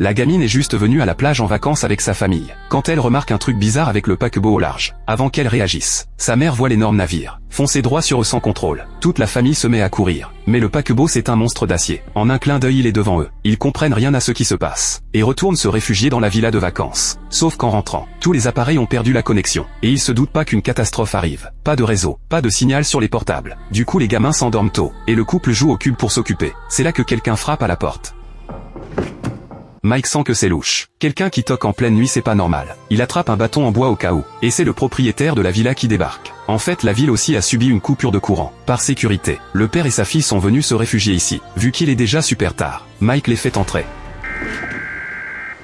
La gamine est juste venue à la plage en vacances avec sa famille, quand elle remarque un truc bizarre avec le paquebot au large. Avant qu'elle réagisse, sa mère voit l'énorme navire foncer droit sur eux sans contrôle. Toute la famille se met à courir, mais le paquebot c'est un monstre d'acier. En un clin d'œil il est devant eux. Ils comprennent rien à ce qui se passe, et retournent se réfugier dans la villa de vacances. Sauf qu'en rentrant, tous les appareils ont perdu la connexion, et ils se doutent pas qu'une catastrophe arrive. Pas de réseau, pas de signal sur les portables. Du coup les gamins s'endorment tôt, et le couple joue au cube pour s'occuper. C'est là que quelqu'un frappe à la porte. Mike sent que c'est louche. Quelqu'un qui toque en pleine nuit c'est pas normal. Il attrape un bâton en bois au cas où, et c'est le propriétaire de la villa qui débarque. En fait la ville aussi a subi une coupure de courant. Par sécurité, le père et sa fille sont venus se réfugier ici. Vu qu'il est déjà super tard, Mike les fait entrer.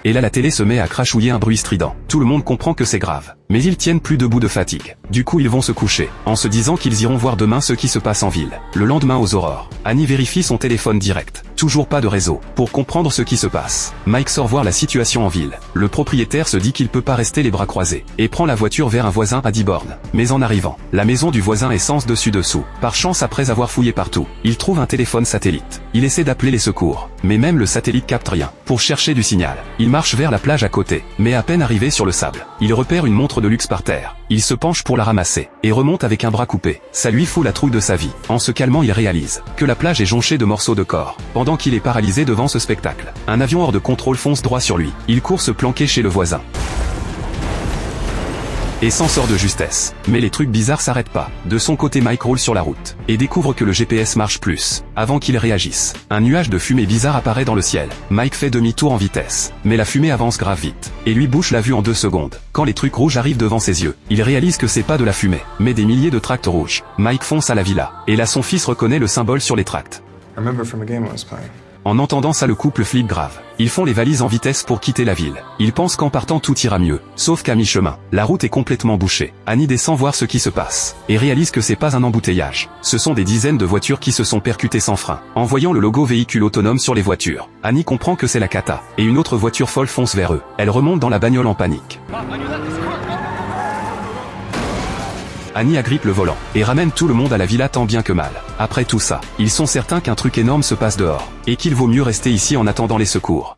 Et là la télé se met à crachouiller un bruit strident. Tout le monde comprend que c'est grave. Mais ils tiennent plus debout de fatigue. Du coup ils vont se coucher, en se disant qu'ils iront voir demain ce qui se passe en ville. Le lendemain aux aurores, Annie vérifie son téléphone direct. Toujours pas de réseau. Pour comprendre ce qui se passe, Mike sort voir la situation en ville. Le propriétaire se dit qu'il peut pas rester les bras croisés, et prend la voiture vers un voisin à 10 bornes. Mais en arrivant, la maison du voisin est sens dessus-dessous. Par chance après avoir fouillé partout, il trouve un téléphone satellite. Il essaie d'appeler les secours, mais même le satellite capte rien. Pour chercher du signal, il marche vers la plage à côté, mais à peine arrivé sur le sable, il repère une montre de luxe par terre. Il se penche pour la ramasser, et remonte avec un bras coupé. Ça lui fout la trouille de sa vie. En se calmant il réalise que la plage est jonchée de morceaux de corps. Pendant qu'il est paralysé devant ce spectacle, un avion hors de contrôle fonce droit sur lui. Il court se planquer chez le voisin et s'en sort de justesse. Mais les trucs bizarres s'arrêtent pas. De son côté Mike roule sur la route, et découvre que le GPS marche plus. Avant qu'il réagisse, un nuage de fumée bizarre apparaît dans le ciel. Mike fait demi-tour en vitesse, mais la fumée avance grave vite, et lui bouche la vue en 2 secondes. Quand les trucs rouges arrivent devant ses yeux, il réalise que c'est pas de la fumée, mais des milliers de tracts rouges. Mike fonce à la villa, et là son fils reconnaît le symbole sur les tracts. En entendant ça le couple flippe grave. Ils font les valises en vitesse pour quitter la ville. Ils pensent qu'en partant tout ira mieux. Sauf qu'à mi-chemin, la route est complètement bouchée. Annie descend voir ce qui se passe, et réalise que c'est pas un embouteillage. Ce sont des dizaines de voitures qui se sont percutées sans frein. En voyant le logo véhicule autonome sur les voitures, Annie comprend que c'est la cata, et une autre voiture folle fonce vers eux. Elle remonte dans la bagnole en panique. Annie agrippe le volant, et ramène tout le monde à la villa tant bien que mal. Après tout ça, ils sont certains qu'un truc énorme se passe dehors, et qu'il vaut mieux rester ici en attendant les secours.